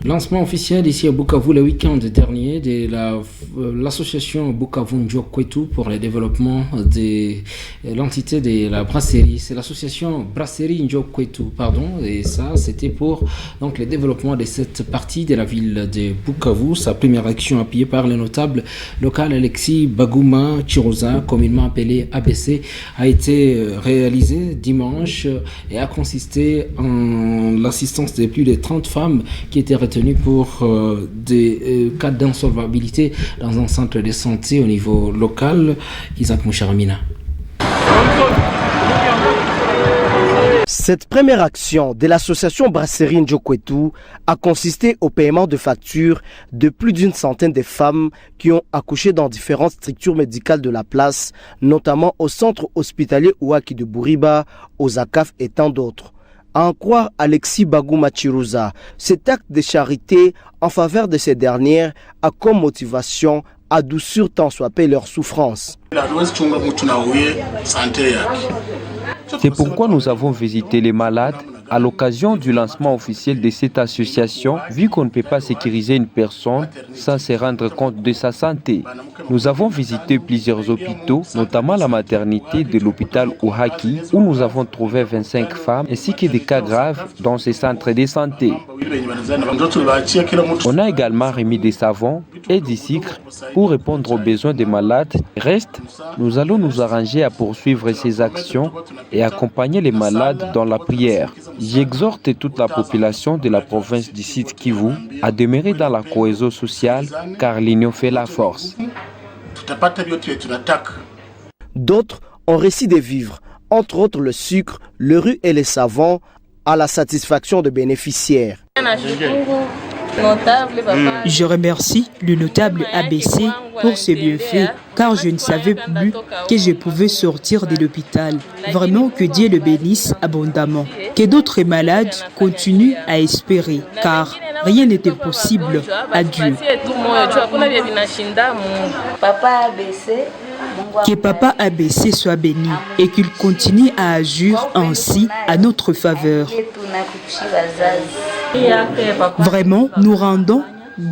Lancement officiel ici à Bukavu le week-end dernier de l'association Bukavu Njokwetu pour le développement de l'entité de la brasserie. C'est l'association Brasserie Njokwetu, et ça c'était pour donc, le développement de cette partie de la ville de Bukavu. Sa première action appuyée par le notable local Alexis Baguma Chiroza, communément appelé ABC, a été réalisée dimanche et a consisté en l'assistance de plus de 30 femmes qui étaient retenues pour des cas d'insolvabilité dans un centre de santé au niveau local. Isaac Moucharamina. Cette première action de l'association Brasserie Njokwetu a consisté au paiement de factures de plus d'une centaine de femmes qui ont accouché dans différentes structures médicales de la place, notamment au centre hospitalier Ouaki de Bouriba, aux ACAF et tant d'autres. À en croire Alexis Baguma Chiroza, cet acte de charité en faveur de ces dernières a comme motivation adoucir tant soit peu leur souffrance. C'est pourquoi nous avons visité les malades à l'occasion du lancement officiel de cette association, vu qu'on ne peut pas sécuriser une personne sans se rendre compte de sa santé. Nous avons visité plusieurs hôpitaux, notamment la maternité de l'hôpital Ouhaki, où nous avons trouvé 25 femmes ainsi que des cas graves dans ces centres de santé. On a également remis des savons et du sucre pour répondre aux besoins des malades. Reste, nous allons nous arranger à poursuivre ces actions et accompagner les malades dans la prière. J'exhorte toute la population de la province du Sud Kivu à demeurer dans la cohésion sociale car l'union fait la force. D'autres ont réussi de vivre, entre autres le sucre, le riz et les savons, à la satisfaction des bénéficiaires. Je remercie le notable ABC pour ses bienfaits, car je ne savais plus que je pouvais sortir de l'hôpital. Vraiment que Dieu le bénisse abondamment. Que d'autres malades continuent à espérer, car rien n'était possible à Dieu. Que Papa ABC soit béni et qu'il continue à agir ainsi à notre faveur. Vraiment, nous rendons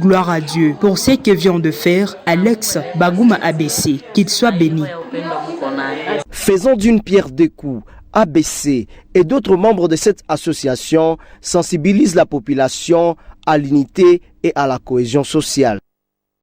gloire à Dieu pour ce que vient de faire Alex Baguma ABC, qu'il soit béni. Faisons d'une pierre deux coups. ABC et d'autres membres de cette association sensibilisent la population à l'unité et à la cohésion sociale.